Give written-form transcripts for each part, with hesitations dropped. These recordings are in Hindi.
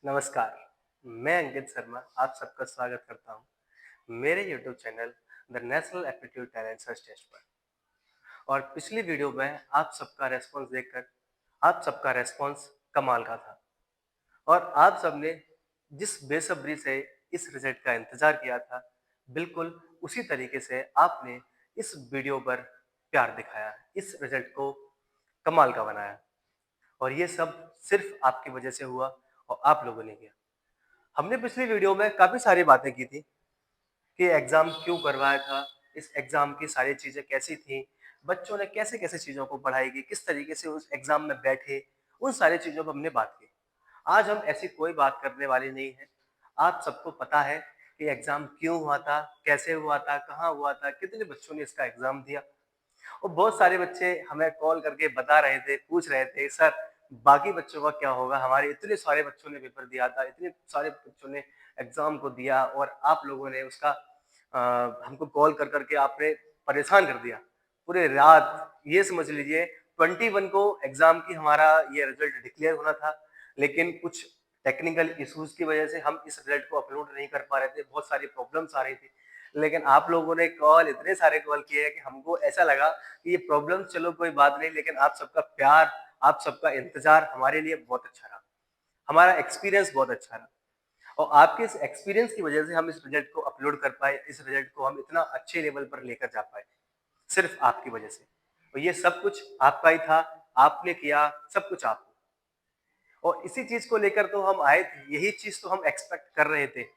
नमस्कार, मैं अंकित शर्मा आप सबका स्वागत करता हूँ मेरे YouTube channel the national aptitude talent search test पर। और पिछली वीडियो में आप सबका रेस्पॉन्स देखकर आप सबका रेस्पॉन्स कमाल का था और आप सबने जिस बेसब्री से इस रिजल्ट का इंतजार किया था, बिल्कुल उसी तरीके से आपने इस वीडियो पर प्यार दिखाया, इस रिजल्ट को कमाल का बनाया और ये सब सिर्फ आपकी वजह से हुआ और आप लोगों ने किया। हमने पिछली वीडियो में काफ़ी सारी बातें की थी कि एग्ज़ाम क्यों करवाया था, इस एग्ज़ाम की सारी चीज़ें कैसी थी, बच्चों ने कैसे-कैसे चीज़ों को पढ़ाई की, किस तरीके से उस एग्ज़ाम में बैठे, उन सारी चीज़ों पर हमने बात की। आज हम ऐसी कोई बात करने वाले नहीं हैं। आप सबको पता है कि एग्ज़ाम क्यों हुआ था, कैसे हुआ था, कहाँ हुआ था, कितने बच्चों ने इसका एग्ज़ाम दिया। और बहुत सारे बच्चे हमें कॉल करके बता रहे थे, पूछ रहे थे, सर बाकी बच्चों का क्या होगा? हमारे इतने सारे बच्चों ने पेपर दिया था, इतने सारे बच्चों ने एग्ज़ाम को दिया और आप लोगों ने उसका हमको कॉल कर के आपने परेशान कर दिया। पूरे रात ये समझ लीजिए 21 को एग्ज़ाम की हमारा ये रिज़ल्ट डिक्लेयर होना था, लेकिन कुछ टेक्निकल इश्यूज़ की वजह से हम इस रिज़ल्ट को अपलोड नहीं कर पा रहे थे, बहुत सारी प्रॉब्लम्स आ रही थी। लेकिन आप लोगों ने इतने सारे कॉल किए हैं कि हमको ऐसा लगा कि ये प्रॉब्लम चलो कोई बात नहीं, लेकिन आप सबका प्यार, आप सबका इंतज़ार हमारे लिए बहुत अच्छा रहा। हमारा एक्सपीरियंस बहुत अच्छा रहा और आपके इस एक्सपीरियंस की वजह से हम इस रिजल्ट को अपलोड कर पाए, इस रिजल्ट को हम इतना अच्छे लेवल पर लेकर जा पाए, सिर्फ आपकी वजह से। और ये सब कुछ आपका ही था, आपने किया, सब कुछ आपने। और इसी चीज़ को लेकर तो हम आए थे, यही चीज़ तो हम एक्सपेक्ट कर रहे थे।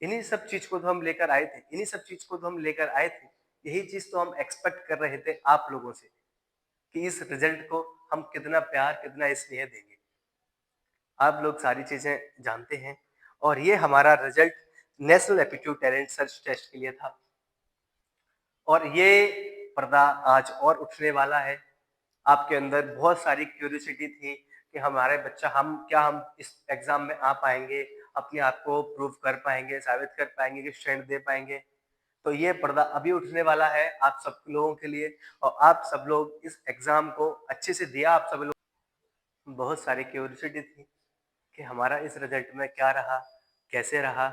इन्हीं सब चीज़ को तो हम लेकर आए थे, इन्हीं सब चीज़ को तो हम लेकर आए थे। यही चीज़ तो हम एक्सपेक्ट कर रहे थे आप लोगों से कि इस रिजल्ट को हम कितना प्यार, कितना स्नेह देंगे। आप लोग सारी चीज़ें जानते हैं और ये हमारा result national aptitude talent search test के लिए था और ये पर्दा आज और उठने वाला है। आपके अंदर बहुत सारी क्यूरियोसिटी थी कि हमारे बच्चा हम इस एग्ज़ाम में आ पाएँगे, अपने आप को प्रूव कर पाएँगे, साबित कर पाएँगे कि स्टैंड दे पाएँगे। तो ये पर्दा अभी उठने वाला है आप सब लोगों के लिए और आप सब लोग इस एग्ज़ाम को अच्छे से दिया आप सब लोग। बहुत सारी क्यूरियोसिटी थी कि हमारा इस रिजल्ट में क्या रहा, कैसे रहा?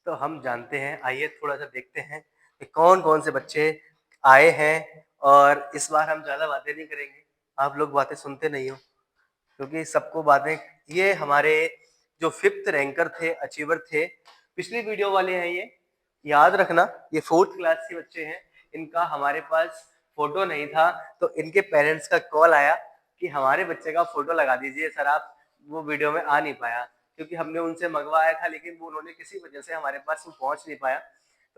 तो हम जानते हैं, आइए थोड़ा-सा देखते हैं कि कौन-कौन से बच्चे आए हैं और इस बार हम ज़्यादा बातें नहीं करेंगे। आप लोग बातें सुनते नहीं हो, क्योंकि सबको बातें ये हमारे जो 5th रैंकर थे, अचीवर थे, पिछली वीडियो वाले हैं ये, याद रखना ये 4th क्लास के बच्चे हैं, इनका हमारे पास फ़ोटो नहीं था, तो इनके पेरेंट्स का कॉल आया कि हमारे बच्चे का फ़ोटो लगा दीजिए सर आप, वो वीडियो में आ नहीं पाया, क्योंकि हमने उनसे मँगवाया था लेकिन वो उन्होंने किसी वजह से हमारे पास वो पहुँच नहीं पाया,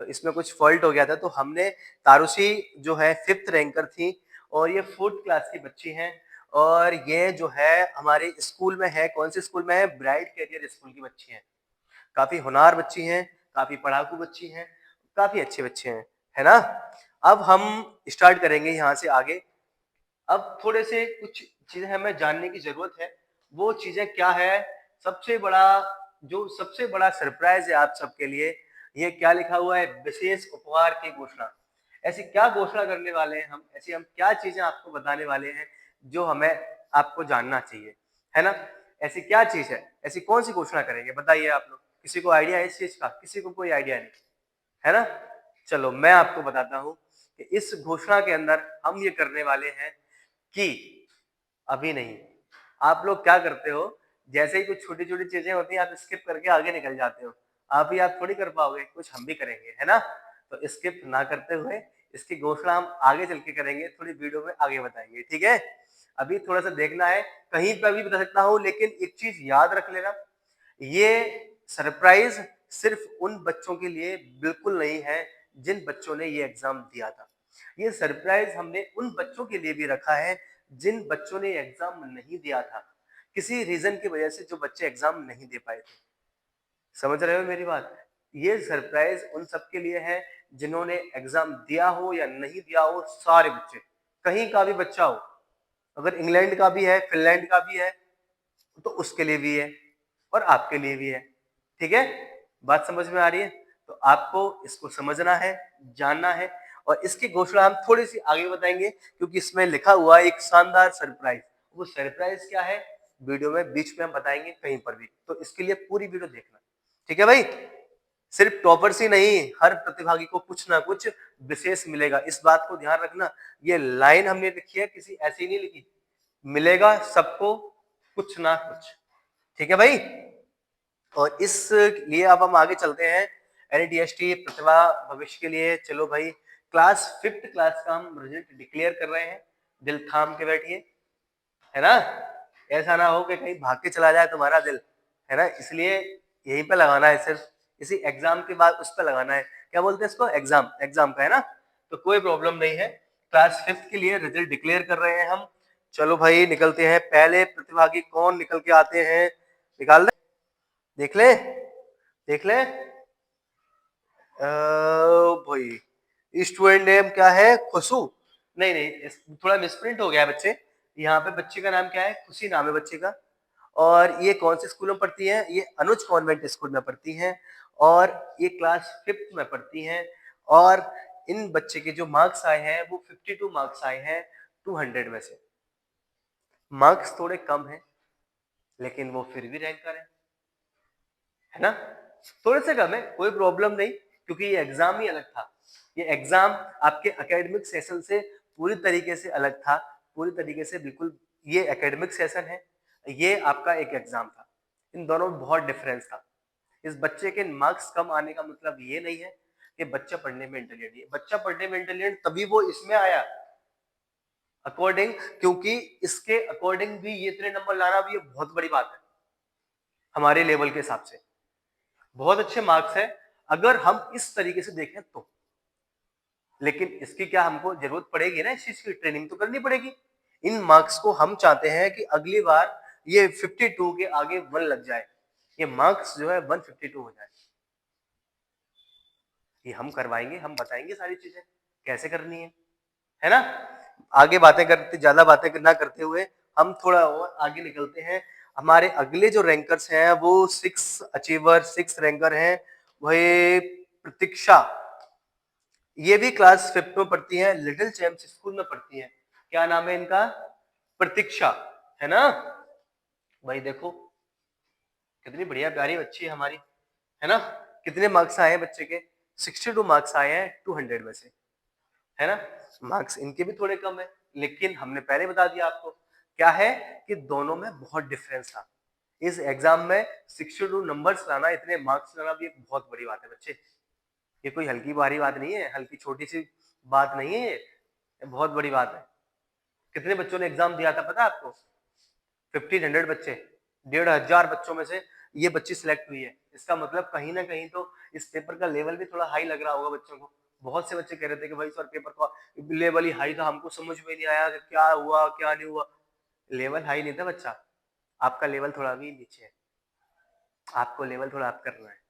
तो इसमें कुछ फ़ॉल्ट हो गया था, तो हमने तारुषी जो है 5th रैंकर थी और ये 4th क्लास की बच्ची हैं और ये जो है हमारे स्कूल में है, कौन से स्कूल में है? ब्राइट करियर स्कूल की बच्ची हैं। काफ़ी होनहार बच्ची हैं, काफ़ी पढ़ाकू बच्ची हैं, काफ़ी अच्छे बच्चे हैं, है ना? अब हम स्टार्ट करेंगे यहाँ से आगे। अब थोड़े से कुछ चीज़ें हमें जानने की ज़रूरत है। वो चीज़ें क्या है? सबसे बड़ा सरप्राइज़ है आप सबके लिए, ये क्या लिखा हुआ है? विशेष उपहार की घोषणा। ऐसी क्या घोषणा करने वाले हैं हम? ऐसी हम क्या चीज़ें आपको बताने वाले हैं, जो हमें आपको जानना चाहिए, है ना? ऐसी क्या चीज़ है? ऐसी कौन-सी घोषणा करेंगे? बताइए आप लोग। किसी को आइडिया है इस चीज़ का? किसी को कोई आइडिया नहीं, है ना? चलो मैं आपको बताता हूँ कि इस घोषणा के अंदर हम ये करने वाले हैं कि अभी नहीं। आप लोग क्या करते हो, जैसे ही कुछ छोटी-छोटी चीज़ें होती हैं, आप स्किप करके आगे निकल जाते हो। आप थोड़ी कर पाओगे, कुछ हम भी करेंगे, है ना? तो स्किप ना करते हुए इसकी घोषणा हम आगे चल के करेंगे, थोड़ी वीडियो में आगे बताएँगे, ठीक है? अभी थोड़ा-सा देखना है, कहीं पे भी बता सकता हूँ, लेकिन एक चीज़ याद रख लेना, ये सरप्राइज़ सिर्फ़ उन बच्चों के लिए बिल्कुल नहीं है, जिन बच्चों ने ये एग्ज़ाम दिया था। ये सरप्राइज़ हमने उन बच्चों के लिए भी रखा है, जिन बच्चों ने एग्ज़ाम नहीं दिया था। किसी रीज़न की वजह से जो बच्चे एग्ज़ाम नहीं दे पाए थे। समझ रहे हो मेरी बात? ये सरप्राइज़ उन सबके लिए है, जिन्होंने एग्ज़ाम दिया हो या नहीं दिया हो, सारे बच्चे। कहीं का भी बच्चा हो, अगर इंग्लैंड का भी है, फ़िनलैंड का भी है, तो उसके लिए भी है और आपके लिए भी है। ठीक है? बात समझ में आ रही है? तो आपको इसको समझना है, जानना है और इसकी घोषणा हम थोड़ी सी आगे बताएंगे, क्योंकि इसमें लिखा हुआ है एक शानदार सरप्राइज। वो सरप्राइज क्या है, वीडियो में बीच में हम बताएंगे कहीं पर भी, तो इसके लिए पूरी वीडियो देखना, ठीक है भाई। सिर्फ टॉपर्स ही नहीं, हर प्रतिभागी को कुछ ना कुछ विशेष मिलेगा, इस बात को ध्यान रखना। ये लाइन हमने लिखी है, किसी ऐसी नहीं लिखी, मिलेगा सबको कुछ ना कुछ, ठीक है भाई। और इस लिए अब हम आगे चलते हैं एनटीएसटी प्रतिभा भविष्य के लिए। चलो भाई, क्लास 5th क्लास का हम रिजल्ट डिक्लेयर कर रहे हैं, दिल थाम के बैठिए, है ना। ऐसा ना हो कि कहीं भाग के चला जाए तुम्हारा दिल, है ना, इसलिए यहीं पे लगाना है, सिर्फ इसी एग्जाम के बाद उस पर लगाना है। क्या बोलते हैं इसको, एग्जाम, एग्जाम का, है ना। तो कोई प्रॉब्लम नहीं है, क्लास 5th के लिए रिजल्ट डिक्लेयर कर रहे हैं हम। चलो भाई निकलते हैं, पहले प्रतिभागी कौन निकल के आते हैं, निकाल दे, देख ले, देख ले। भाई स्टूडेंट नेम क्या है, खुशू, नहीं नहीं, थोड़ा मिसप्रिंट हो गया है बच्चे। यहाँ पे बच्चे का नाम क्या है, खुशी नाम है बच्चे का। और ये कौन से स्कूल में पढ़ती है, ये अनुज कॉन्वेंट स्कूल में पढ़ती हैं, और ये क्लास 5th में पढ़ती हैं। और इन बच्चे के जो मार्क्स आए हैं वो 52 मार्क्स आए हैं 200 में से। मार्क्स थोड़े कम हैं, लेकिन वो फिर भी रैंकर है ना। थोड़े से कम है, कोई प्रॉब्लम नहीं, क्योंकि ये एग्जाम ही अलग था। ये एग्जाम आपके एकेडमिक सेशन से पूरी तरीके से अलग था, पूरी तरीके से बिल्कुल। ये एकेडमिक सेशन है, ये आपका एक एग्जाम था, इन दोनों में बहुत डिफरेंस था। इस बच्चे के मार्क्स कम आने का मतलब ये नहीं है कि बच्चा पढ़ने में इंटेलिजेंट है। बच्चा पढ़ने में इंटेलिजेंट तभी वो इसमें आया अकॉर्डिंग, क्योंकि इसके अकॉर्डिंग भी ये इतने नंबर लाना भी ये बहुत बड़ी बात है हमारे लेवल के हिसाब से। बहुत अच्छे मार्क्स है अगर हम इस तरीके से देखें तो, लेकिन इसकी क्या हमको जरूरत पड़ेगी ना, इस चीज की ट्रेनिंग तो करनी पड़ेगी। इन मार्क्स को हम चाहते हैं कि अगली बार ये 52 के आगे 1 लग जाए, ये मार्क्स जो है 152 हो जाए। ये हम करवाएंगे, हम बताएंगे सारी चीजें कैसे करनी है ना। आगे बातें करते, ज्यादा बातें ना करते हुए हम थोड़ा और आगे निकलते हैं। हमारे अगले जो रैंकर्स हैं वो 6 अचीवर, 6 रैंकर हैं, वही प्रतीक्षा। ये भी क्लास 5th में पढ़ती है, लिटिल चैम्प्स स्कूल में पढ़ती है। क्या नाम है इनका, प्रतीक्षा, है ना। भाई देखो कितनी बढ़िया प्यारी बच्ची है हमारी, है ना। कितने मार्क्स आए हैं बच्चे के, 62 मार्क्स आए हैं 200 में से, है ना। मार्क्स इनके भी थोड़े कम है, लेकिन हमने पहले बता दिया आपको क्या है कि दोनों में बहुत डिफरेंस था। इस एग्जाम में 62 नंबर्स लाना, इतने मार्क्स लाना भी एक बहुत बड़ी बात है बच्चे। ये कोई हल्की भारी बात नहीं है, हल्की छोटी सी बात नहीं है, ये बहुत बड़ी बात है। कितने बच्चों ने एग्जाम दिया था पता है आपको, 1500 बच्चे, 1500 बच्चों में से ये बच्ची सिलेक्ट हुई है। इसका मतलब कहीं ना कहीं तो इस पेपर का लेवल भी थोड़ा हाई लग रहा होगा बच्चों को। बहुत से बच्चे कह रहे थे कि भाई सर पेपर का लेवल ही हाई था, हमको समझ में नहीं आया कि क्या हुआ क्या नहीं हुआ। लेवल हाई नहीं था बच्चा, आपका लेवल थोड़ा भी नीचे है, आपको लेवल थोड़ा अप करना है।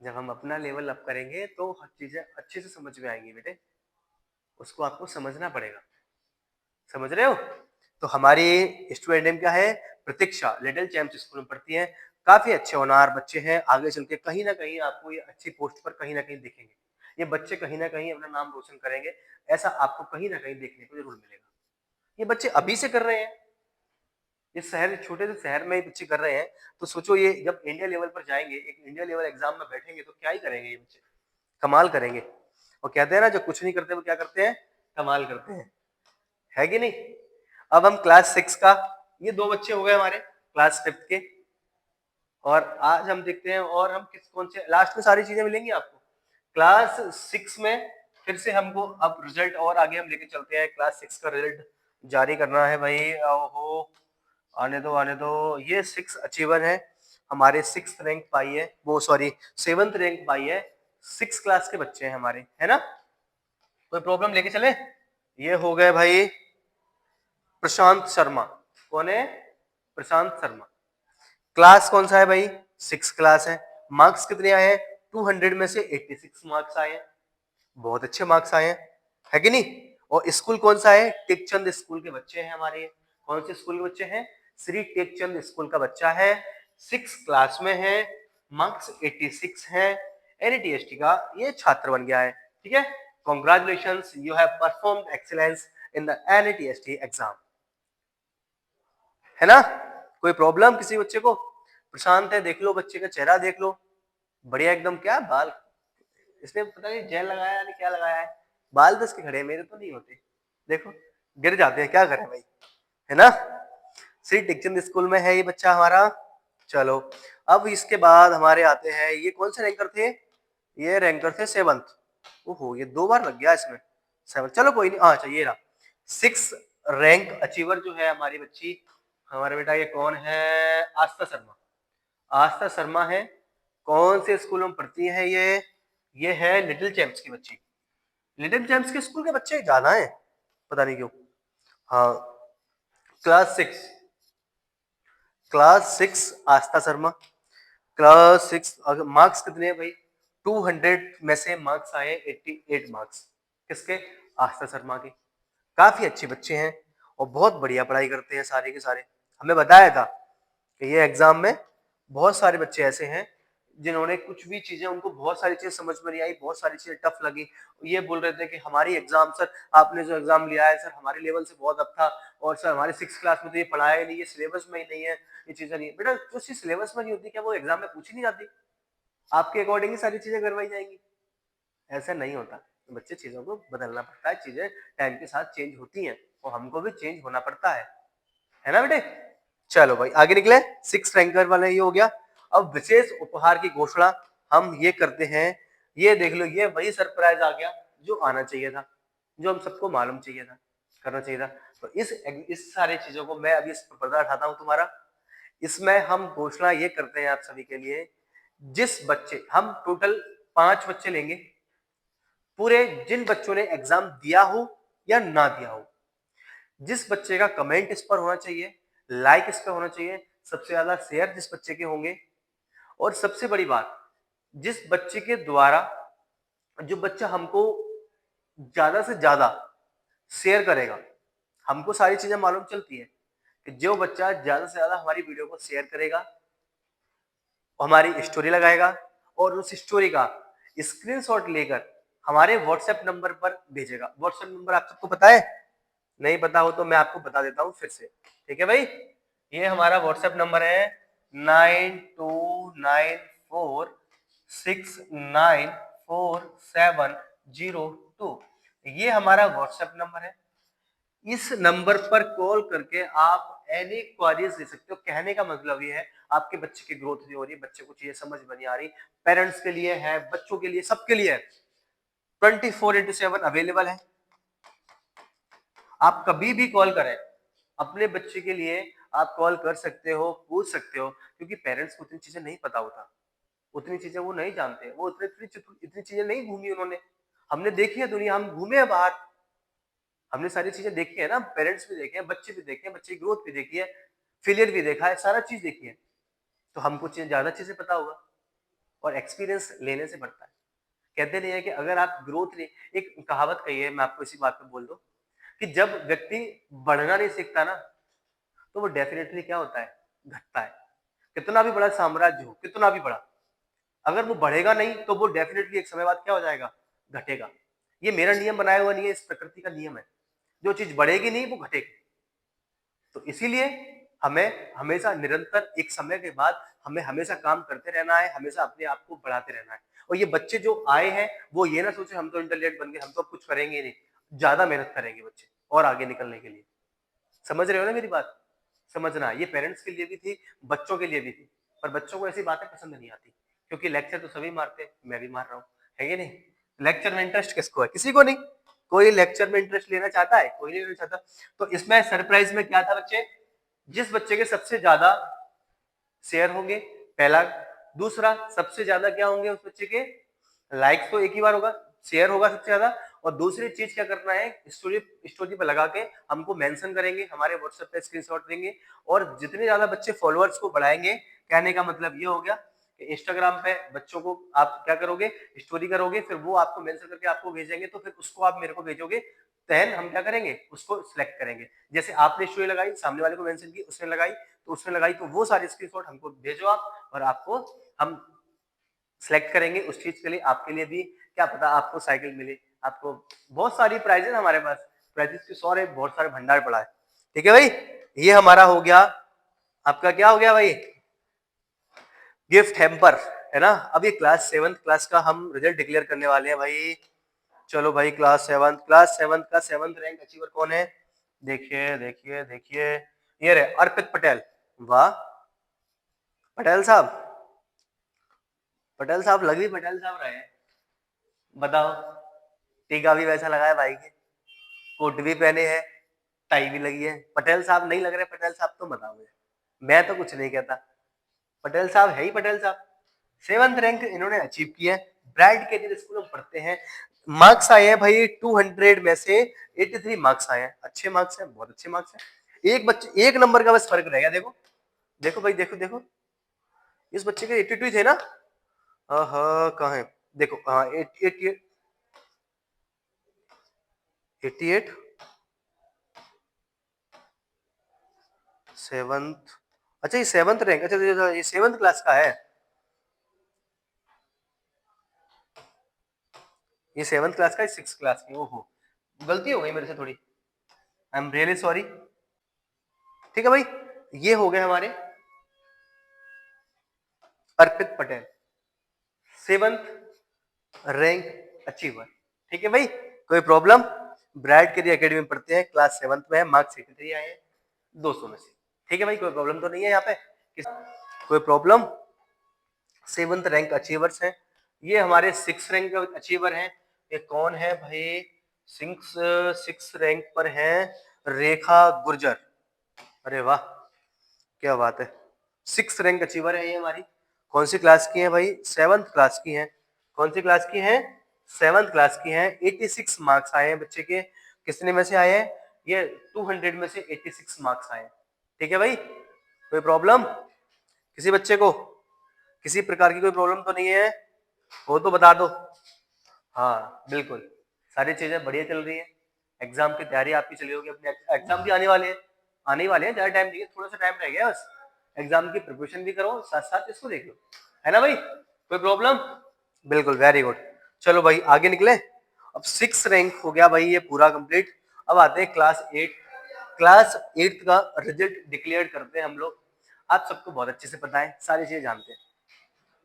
जब हम अपना लेवल अप करेंगे तो हर चीजें अच्छे से समझ में आएंगी बेटे, उसको आपको समझना पड़ेगा, समझ रहे हो। तो हमारी स्टूडेंट नेम क्या है, प्रतीक्षा, लिटिल चैम्प्स स्कूल में पढ़ती है। काफी अच्छे होनहार बच्चे हैं, आगे चल के कहीं ना कहीं आपको ये अच्छी पोस्ट पर कहीं ना कहीं दिखेंगे। ये बच्चे कहीं ना कहीं अपना नाम रोशन करेंगे, ऐसा आपको कहीं ना कहीं देखने को जरूर मिलेगा। ये बच्चे अभी से कर रहे हैं, इस शहर, छोटे से शहर में ये बच्चे कर रहे हैं, तो सोचो ये जब इंडिया लेवल पर जाएंगे, एक इंडिया लेवल एग्जाम में बैठेंगे तो क्या ही करेंगे ये बच्चे, कमाल करेंगे। और कहते हैं ना जो कुछ नहीं करते वो क्या करते हैं, कमाल करते हैं, है कि नहीं। अब हम क्लास 6 का, ये 2 बच्चे हो गए हमारे क्लास 5th के, और आज हम देखते हैं और हम किस कौन से, लास्ट में सारी चीजें मिलेंगी आपको। क्लास 6 में फिर से हमको अब रिजल्ट और आगे हम लेके चलते हैं, क्लास 6 का रिजल्ट जारी करना है भाई। ओहो, आने दो आने दो। ये 6 अचीवर है हमारे, 6th रैंक पाई है, वो सॉरी 7th रैंक पाई है, 6 क्लास के बच्चे हैं हमारे, है ना। कोई प्रॉब्लम लेके चले। ये हो गए भाई प्रशांत शर्मा, कौन है, प्रशांत शर्मा। क्लास कौन सा है भाई, 6 क्लास है। मार्क्स कितने आए हैं, 200 में से 86 मार्क्स आए हैं, बहुत अच्छे मार्क्स आए हैं, है कि नहीं। और स्कूल कौन सा है, टेकचंद स्कूल के बच्चे हैं हमारे ये। कौन से स्कूल के बच्चे हैं, श्री टेकचंद स्कूल का बच्चा है, 6 क्लास में है, मार्क्स 86 हैं, एनटीएसटी का ये छात्र बन गया है, ठीक है। Congratulations, you have performed excellence in the NATST exam. है ना? कोई प्रॉब्लम किसी बच्चे को? प्रशांत है, देख लो बच्चे का चेहरा देख लो, बढ़िया एकदम। क्या बाल, इसने पता नहीं जेल लगाया है क्या लगाया है, बाल तो इसके खड़े, मेरे तो नहीं होते, देखो गिर जाते हैं, क्या करें भाई, है ना? श्री टिकचंद स्कूल में है ये बच्चा हमारा। चलो अब इसके बाद हमारे आते हैं, ये कौन से रैंकर थे? ये रैंकर थे 7th। ओहो, ये 2 बार लग गया इसमें 7। चलो कोई नहीं, अच्छा ये रहा 6 रैंक अचीवर जो है हमारी बच्ची, हमारे बेटा ये कौन है? आस्था शर्मा। आस्था शर्मा है, कौन से स्कूल में पढ़ती है ये है लिटिल चैम्प्स की बच्ची। लिटिल चैम्प्स के स्कूल के बच्चे ज्यादा हैं, पता नहीं क्यों। हाँ, क्लास 6 आस्था शर्मा, क्लास 6। मार्क्स कितने हैं भाई? 200 में से मार्क्स आए 88 मार्क्स। किसके? आस्था शर्मा के। काफी अच्छे बच्चे हैं और बहुत बढ़िया पढ़ाई करते हैं सारे के सारे। हमें बताया था कि ये एग्जाम में बहुत सारे बच्चे ऐसे हैं जिन्होंने कुछ भी चीजें, उनको बहुत सारी चीजें समझ में नहीं आई, बहुत सारी चीजें टफ लगी। ये बोल रहे थे कि हमारी एग्जाम सर, आपने जो एग्जाम लिया है सर हमारे लेवल से बहुत अब था, और सर हमारे 6 क्लास में तो ये पढ़ाया ही नहीं, ये सिलेबस में ही नहीं है, ये चीजें नहीं है। बेटा जो चीज सिलेबस में नहीं होती क्या वो एग्जाम में पूछी नहीं जाती? आपके अकॉर्डिंग ही सारी चीजें करवाई जाएंगी? ऐसा नहीं होता। तो बच्चे चीजों को बदलना पड़ता है, चीजें टाइम के साथ चेंज होती हैं और हमको भी चेंज होना पड़ता है ना बेटे? चलो भाई आगे निकले, 6 रैंकर वाला ये हो गया। अब विशेष उपहार की घोषणा हम ये करते हैं। ये देख लो, ये वही सरप्राइज आ गया जो आना चाहिए था, जो हम सबको मालूम चाहिए था, करना चाहिए था। तो इस सारी चीजों को मैं अभी इस पर पर्दा उठाता हूं तुम्हारा। इसमें हम घोषणा ये करते हैं आप सभी के लिए, जिस बच्चे, हम टोटल 5 बच्चे लेंगे पूरे, जिन बच्चों ने एग्जाम दिया हो या ना दिया हो, जिस बच्चे का कमेंट इस पर होना चाहिए, लाइक इस पर होना चाहिए, सबसे ज्यादा शेयर जिस बच्चे के होंगे, और सबसे बड़ी बात, जिस बच्चे के द्वारा, जो बच्चा हमको ज्यादा से ज्यादा शेयर करेगा, हमको सारी चीजें मालूम चलती है कि जो बच्चा ज्यादा से ज्यादा हमारी वीडियो को शेयर करेगा, हमारी स्टोरी लगाएगा और उस स्टोरी का स्क्रीनशॉट लेकर हमारे व्हाट्सएप नंबर पर भेजेगा। व्हाट्सएप नंबर आप सबको पता है? नहीं पता हो तो मैं आपको बता देता हूँ फिर से, ठीक है भाई? ये हमारा व्हाट्सएप नंबर है 9294694702। ये हमारा व्हाट्सएप नंबर है। इस नंबर पर कॉल करके आप एनी क्वारीज दे सकते हो। कहने का मतलब ये है, आपके बच्चे की ग्रोथ नहीं हो रही, बच्चे को चीजें समझ में नहीं आ रही, पेरेंट्स के लिए है, बच्चों के लिए, सबके लिए है, 24/7 अवेलेबल है। आप कभी भी कॉल करें अपने बच्चे के लिए, आप कॉल कर सकते हो, पूछ सकते हो, क्योंकि पेरेंट्स को उतनी चीजें नहीं पता होता, उतनी चीजें वो नहीं जानते, वो इतनी चीजें नहीं घूमी उन्होंने। हमने देखी है दुनिया, हम घूमे हैं बाहर, हमने सारी चीजें देखी है ना, पेरेंट्स भी देखे हैं, बच्चे भी देखे हैं, बच्चे की ग्रोथ भी देखी है, फेलियर भी देखा है, सारा चीज देखी है, तो हमको ज्यादा चीजें पता होगा। और एक्सपीरियंस लेने से बढ़ता है। कहते नहीं है कि अगर आप ग्रोथ नहीं, एक कहावत कही है, मैं आपको इसी बात पे बोल दूं कि जब व्यक्ति बढ़ना नहीं सीखता ना, तो वो डेफिनेटली क्या होता है, घटता है। कितना भी बड़ा साम्राज्य हो, कितना भी बड़ा, अगर वो बढ़ेगा नहीं तो वो डेफिनेटली एक समय बाद क्या हो जाएगा, घटेगा। ये मेरा नियम बनाया हुआ नहीं है, इस प्रकृति का नियम है। जो चीज बढ़ेगी नहीं वो घटेगी। तो इसीलिए हमें हमेशा निरंतर, एक समय के बाद हमें हमेशा काम करते रहना है, हमेशा अपने आप को बढ़ाते रहना है। और ये बच्चे जो आए हैं वो ये ना सोचे हम तो इंटेलिजेंट बन गए, हम तो कुछ करेंगे नहीं। ज्यादा मेहनत करेंगे बच्चे और आगे निकलने के लिए। समझ रहे हो ना मेरी बात? समझना, ये पेरेंट्स के लिए भी थी, बच्चों के लिए भी थी। पर बच्चों को ऐसी बातें पसंद नहीं आती, क्योंकि लेक्चर तो सभी मारते हैं, मैं भी मार रहा हूँ, है कि नहीं? लेक्चर में इंटरेस्ट किसको है? किसी को नहीं। कोई लेक्चर में इंटरेस्ट लेना चाहता है? कोई नहीं लेना चाहता। तो इसमें सरप्राइज में क्या था बच्चे, जिस बच्चे के सबसे ज्यादा शेयर होंगे, पहला। दूसरा, सबसे ज्यादा क्या होंगे उस बच्चे के, लाइक तो एक ही बार होगा, शेयर होगा सबसे ज्यादा। और दूसरी चीज क्या करना है, स्टोरी स्टोरी पे लगा के हमको मेंशन करेंगे, हमारे व्हाट्सएप पे स्क्रीनशॉट देंगे। और जितने ज्यादा बच्चे फॉलोअर्स को बढ़ाएंगे, कहने का मतलब ये हो गया कि इंस्टाग्राम पे बच्चों को आप क्या करोगे, स्टोरी करोगे, फिर वो आपको मेंशन करके आपको भेजेंगे, तो फिर उसको आप मेरे को भेजोगे, देन हम क्या करेंगे, उसको सिलेक्ट करेंगे। जैसे आपने स्टोरी लगाई, सामने वाले को मेंशन की, उसने लगाई, तो उसने लगाई, तो वो सारे स्क्रीनशॉट हमको भेजो आप, और आपको हम सिलेक्ट करेंगे उस चीज के लिए। आपके लिए भी क्या पता आपको साइकिल मिले, आपको बहुत सारी प्राइजेस हमारे पास, प्राइजेस के सौरे बहुत सारे भंडार पड़ा है। ठीक है भाई, ये हमारा हो गया, आपका क्या हो गया भाई, गिफ्ट हैम्पर, है ना। अब ये क्लास 7th क्लास का हम रिजल्ट डिक्लेयर करने वाले हैं भाई। चलो भाई, क्लास 7th का 7th रैंक अचीवर कौन है, देखिए देखिए देखिए, ये रहे अर्पित पटेल। वाह पटेल साहब, पटेल साहब लग भी पटेल साहब रहे हैं, बताओ। टीका भी वैसा लगाया भाई के, कोट भी पहने हैं, टाई भी लगी है। पटेल साहब नहीं लग रहे, पटेल साहब तो बताओ मुझे, मैं तो कुछ नहीं कहता, पटेल साहब है ही पटेल साहब। 7th रैंक इन्होंने अचीव किया है, ब्राइट कैरियर स्कूल में पढ़ते हैं। मार्क्स आए हैं भाई 200 में से 83 मार्क्स आए हैं, अच्छे मार्क्स हैं, बहुत अच्छे मार्क्स हैं। एक बच्चे, एक नंबर का बस फर्क रह गया, देखो देखो भाई, देखो देखो, इस बच्चे के 82 थे ना, हाँ कहाँ है, देखो हाँ 88, 88 7th, अच्छा ये 7th रैंक, अच्छा ये 7th क्लास का है, ये 7th क्लास का है, 6th क्लास की, ओहो गलती हो गई मेरे से थोड़ी, आई एम रियली सॉरी। ठीक है भाई, ये हो गए हमारे अर्पित पटेल 7th रैंक अचीवर। ठीक है भाई, कोई प्रॉब्लम, ब्राइट के एकेडमी में पढ़ते हैं, क्लास 7th में है, मार्क्स 83 आए हैं 200 में से। ठीक है भाई, कोई प्रॉब्लम तो नहीं है यहाँ पे, कोई प्रॉब्लम। 7th रैंक अचीवर्स हैं, ये हमारे 6th रैंक अचीवर हैं। ये कौन है भाई, 6th रैंक पर है रेखा गुर्जर, अरे वाह क्या बात है, 6th रैंक अचीवर है ये हमारी। कौन सी क्लास की है भाई, 7th क्लास की है। कौन सी क्लास की है, 7th क्लास की है। 86 मार्क्स आए हैं बच्चे के, कितने में से आए हैं, ये 200 में से 86 मार्क्स आए हैं। ठीक है भाई, कोई प्रॉब्लम किसी बच्चे को, किसी प्रकार की कोई प्रॉब्लम तो नहीं है, वो तो बता दो। हाँ बिल्कुल, सारी चीजें बढ़िया चल रही है, एग्जाम की तैयारी आपकी चली होगी, अपने एग्जाम भी आने वाले हैं, आने ही वाले हैं, ज्यादा टाइम नहीं है, थोड़ा सा टाइम रह गया बस। एग्जाम की प्रिपरेशन भी करो, साथ साथ इसको देख लो, है ना भाई, कोई प्रॉब्लम, बिल्कुल वेरी गुड। चलो भाई आगे निकले, अब 6 रैंक हो गया भाई ये पूरा कंप्लीट। अब आते हैं क्लास 8, क्लास 8 का रिजल्ट डिक्लेयर करते हैं हम लोग। आप सबको बहुत अच्छे से पता है, सारी चीजें जानते हैं,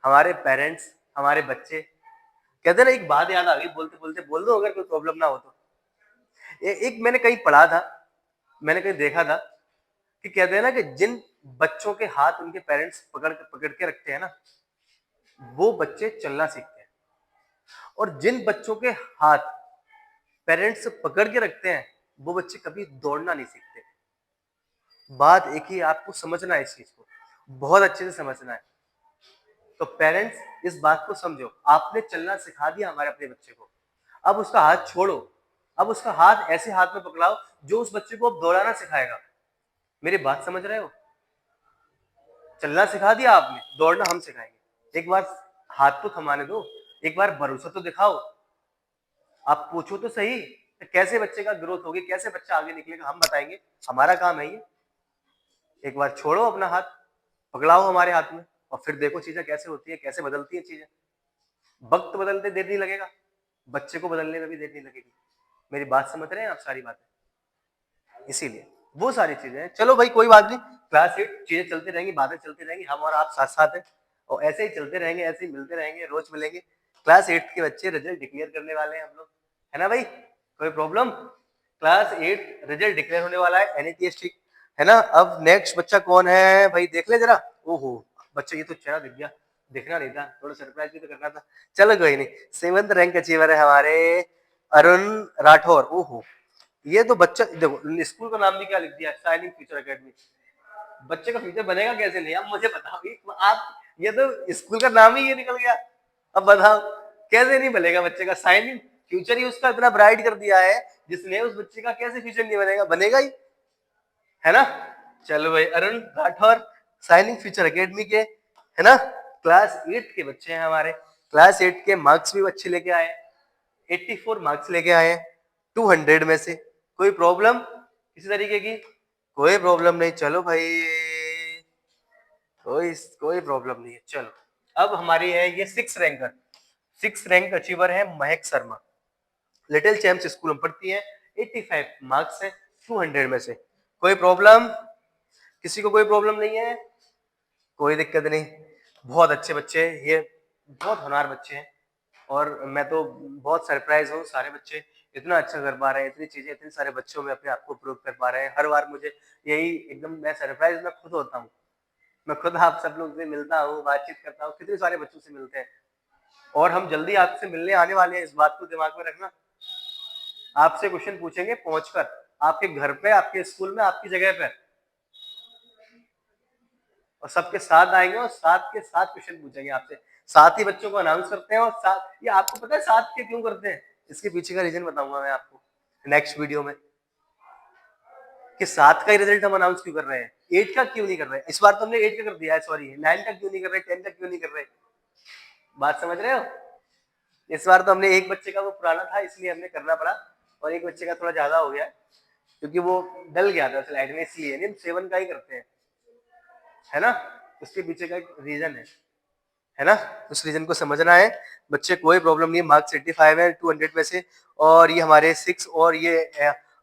हमारे पेरेंट्स, हमारे बच्चे, कहते ना एक बात याद आ गई, बोलते बोलते बोल दो अगर कोई प्रॉब्लम ना हो तो। एक मैंने कहीं पढ़ा था, मैंने कहीं देखा था कि कहते हैं ना कि जिन बच्चों के हाथ उनके पेरेंट्स पकड़ के रखते हैं ना, वो बच्चे चलना सीखते हैं, और जिन बच्चों के हाथ पेरेंट्स पकड़ के रखते हैं, वो बच्चे कभी दौड़ना नहीं सीखते। बात एक ही, आपको समझना है इस चीज को, बहुत अच्छे से समझना है। तो पेरेंट्स इस बात को समझो, आपने चलना सिखा दिया हमारे अपने बच्चे को, अब उसका हाथ छोड़ो, अब उसका हाथ ऐसे हाथ में पकड़ाओ जो उस बच्चे को अब दौड़ाना सिखाएगा। मेरी बात समझ रहे हो, चलना सिखा दिया आपने, दौड़ना हम सिखाएंगे। एक बार हाथ तो थमाने दो, एक बार भरोसा तो दिखाओ, आप पूछो तो सही, कैसे बच्चे का ग्रोथ होगी, कैसे बच्चा आगे निकलेगा, हम बताएंगे, हमारा काम है ये। एक बार छोड़ो अपना हाथ, पकड़ाओ हमारे हाथ में, और फिर देखो चीजें कैसे होती है, कैसे बदलती है चीजें। वक्त बदलते देर नहीं लगेगा, बच्चे को बदलने में भी देर नहीं लगेगी। मेरी बात समझ रहे हैं आप, सारी बातें, इसीलिए वो सारी चीजें हैं। चलो भाई कोई बात नहीं, क्लास 8 चीजें चलती रहेंगी, बातें चलती रहेंगी, हम और आप साथ साथ हैं, और ऐसे ही चलते रहेंगे, ऐसे ही मिलते रहेंगे, रोज मिलेंगे। क्लास 8 के बच्चे रिजल्ट डिक्लेयर करने वाले हैं हम लोग, है ना भाई, कोई प्रॉब्लम। क्लास 8 रिजल्ट डिक्लेयर होने वाला है NETST, है ना। अब नेक्स्ट बच्चा कौन है भाई, देख ले जरा, ओहो बच्चा ये तो चेहरा दिख गया, दिखना नहीं था, थोड़ा सरप्राइज भी तो करना था। चलो कोई नहीं, 7th रैंक अचीवर है हमारे अरुण राठौर, ओहो ये तो बच्चा, देखो स्कूल का नाम भी क्या लिख दिया, शाइनिंग फ्यूचर एकेडमी। बच्चे का फ्यूचर बनेगा कैसे नहीं, अब मुझे बताओ आप, ये तो स्कूल का नाम ही ये निकल गया, अब बताओ कैसे नहीं बनेगा बच्चे का, शाइनिंग फ्यूचर ही उसका इतना ब्राइट कर दिया है जिसने, उस बच्चे का कैसे फ्यूचर नहीं बनेगा, बनेगा ही, है ना। चलो भाई Arun Rathore shining future academy के, है ना, क्लास 8 के बच्चे हैं हमारे। क्लास 8 के मार्क्स भी अच्छे लेके आए, 84 मार्क्स लेके आए हैं 200 में से। कोई प्रॉब्लम किसी तरीके की, कोई प्रॉब्लम नहीं, चलो भाई कोई कोई प्रॉब्लम नहीं है। चलो अब हमारी है ये 6 रैंकर, 6 रैंक अचीवर है महक शर्मा, लिटिल चैम्प्स स्कूल में पढ़ती हैं। 85 मार्क्स हैं 200 में से। कोई प्रॉब्लम? किसी को कोई प्रॉब्लम नहीं है? कोई दिक्कत नहीं। बहुत अच्छे बच्चे हैं ये, बहुत होनहार बच्चे हैं और मैं तो बहुत सरप्राइज हूँ। सारे बच्चे इतना अच्छा कर पा रहे हैं, इतनी चीजें इतने सारे बच्चों में अपने आप को प्रूव कर पा रहे हैं। हर बार मुझे यही एकदम मैं सरप्राइज मैं खुद होता हूँ। मैं खुद आप सब लोग से मिलता हूँ, बातचीत करता हूँ, कितने सारे बच्चों से मिलते हैं और हम जल्दी आपसे मिलने आने वाले हैं, इस बात को दिमाग में रखना। आपसे क्वेश्चन पूछेंगे पहुंचकर आपके घर पे, आपके स्कूल में, आपकी जगह पे, और सबके साथ आएंगे और साथ के साथ क्वेश्चन पूछेंगे आपसे। साथ ही बच्चों को अनाउंस करते हैं और साथ, ये आपको पता है साथ के क्यों करते हैं? इसके पीछे का रीजन बताऊंगा मैं आपको नेक्स्ट वीडियो में, कि सात का ही रिजल्ट हम अनाउंस क्यों कर रहे हैं, 8 का क्यों नहीं कर रहे हैं। इस बार तो हमने 8 का कर दिया है, सॉरी 9 का क्यों नहीं कर रहे, 10 का क्यों नहीं कर रहे। बात समझ रहे हो? इस बार तो हमने एक बच्चे का वो पुराना था इसलिए हमने करना पड़ा और एक बच्चे का थोड़ा ज्यादा हो गया क्योंकि वो डल गया था स्लाइड में, इसलिए नहीं 7 का ही करते हैं, है ना। उसके पीछे का एक रीजन है ना, उस रीजन को समझना है। बच्चे कोई प्रॉब्लम नहीं है, मार्क्स 85 है 200 में से और ये हमारे 6 और ये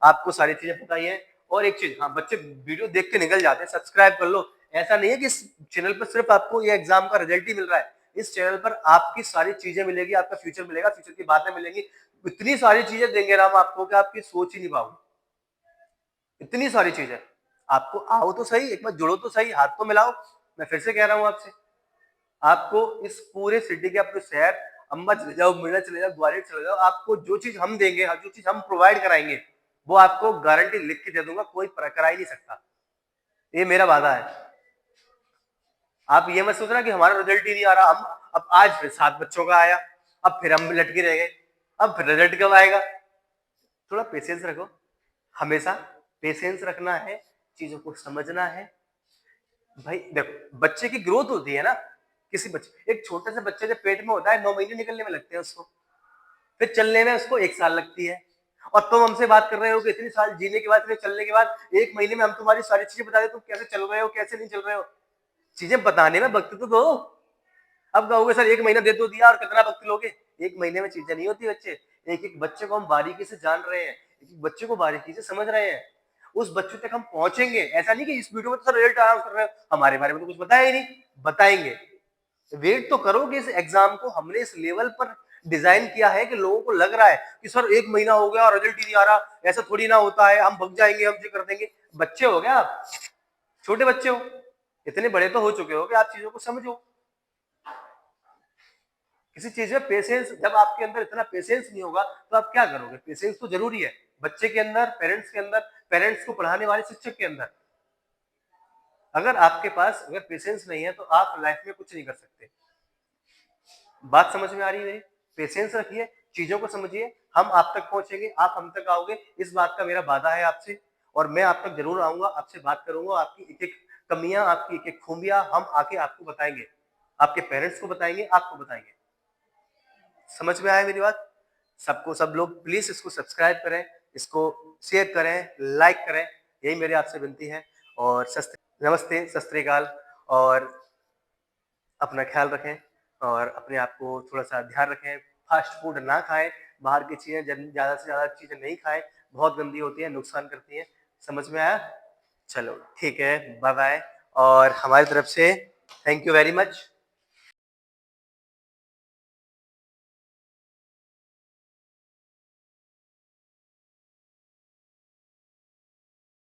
आपको सारी चीजें पता ही है। और एक चीज, हाँ बच्चे वीडियो देख के निकल जाते हैं, सब्सक्राइब कर लो। ऐसा नहीं है कि इस चैनल पर सिर्फ आपको ये एग्जाम का रिजल्ट ही मिल रहा है, इस चैनल पर आपकी सारी चीजें मिलेगी, आपका फ्यूचर मिलेगा, फ्यूचर की बातें मिलेंगी, इतनी सारी चीजें देंगे राम आपको कि आपकी सोच ही नहीं पाओगे। इतनी सारी चीजें आपको, आओ तो सही, एक बार जुड़ो तो सही, हाथ तो मिलाओ। मैं फिर से कह रहा हूं आपसे, आपको इस पूरे सिटी के अपने शहर, अंबा चले जाओ, मिर्जा चले जाओ, ग्वालियर चले जाओ, आपको जो चीज हम देंगे, जो चीज हम प्रोवाइड कराएंगे, वो आपको गारंटी लिख के दे दूंगा, कोई करा ही नहीं सकता। ये मेरा वादा है। आप ये मत सोचना कि हमारा रिजल्ट ही नहीं आ रहा, हम अब आज फिर 7 बच्चों का आया, अब फिर हम लटके रह गए, अब फिर रिजल्ट कब आएगा। थोड़ा पेशेंस रखो, हमेशा पेशेंस रखना है, चीजों को समझना है। भाई देखो, बच्चे की ग्रोथ होती है ना, किसी बच्चे, एक छोटे से बच्चे जब पेट में होता है 9 महीने निकलने में लगते हैं उसको, फिर चलने में उसको 1 साल लगती है। और तुम हमसे बात कर रहे हो कि इतनी साल जीने के बाद, इतने चलने के बाद 1 महीने में हम तुम्हारी सारी चीजें बता दें, तुम कैसे चल रहे हो कैसे नहीं चल रहे हो। चीजें बताने में वक्त तो दो। अब कहोगे सर 1 महीना दे तो दिया और कितना वक्त लोगे, 1 महीने में चीजें नहीं होती बच्चे। एक एक बच्चे को हम बारीकी से जान रहे हैं, एक एक बच्चे को बारीकी से समझ रहे हैं, उस बच्चे तक हम पहुंचेंगे। ऐसा नहीं कि इस वीडियो में तो सर रिजल्ट अनाउंस कर रहे हो, हमारे बारे में तो कुछ बताया ही नहीं, बताएंगे। वेट तो करो कि इस एग्जाम को हमने इस लेवल पर डिजाइन किया है कि लोगों को लग रहा है कि सर 1 महीना हो गया और रिजल्ट ही नहीं आ रहा, ऐसा थोड़ी ना होता है, हम भग जाएंगे, हम ये कर देंगे। बच्चे हो गया आप, छोटे बच्चे हो, इतने बड़े तो हो चुके हो कि आप चीजों को समझो। किसी चीज में पेशेंस, जब आपके अंदर इतना पेशेंस नहीं होगा तो आप क्या करोगे। पेशेंस तो जरूरी है बच्चे के अंदर, पेरेंट्स के अंदर, पेरेंट्स को पढ़ाने वाले शिक्षक के अंदर। अगर आपके पास अगर पेशेंस नहीं है तो आप लाइफ में कुछ नहीं कर सकते। बात समझ में आ रही है मेरी? पेशेंस रखिए, चीजों को समझिए, हम आप तक पहुंचेंगे, आप हम तक आओगे, इस बात का मेरा वादा है आपसे। और मैं आप तक जरूर आऊंगा, आपसे बात करूंगा, आपकी एक एक कमियां, आपकी एक एक खूबियां हम आके आपको बताएंगे, आपके पेरेंट्स को बताएंगे, आपको बताएंगे। समझ में आया मेरी बात? सबको, सब लोग प्लीज इसको सब्सक्राइब करें, इसको शेयर करें, लाइक करें, यही मेरी आपसे विनती है। और नमस्ते, सत श्री अकाल, और अपना ख्याल रखें और अपने आप को थोड़ा सा ध्यान रखें। फास्ट फूड ना खाएं, बाहर की चीजें ज्यादा से ज्यादा चीजें नहीं खाएं, बहुत गंदी होती है, नुकसान करती है। समझ में आया? चलो ठीक है, बाय बाय, और हमारी तरफ से थैंक यू वेरी मच।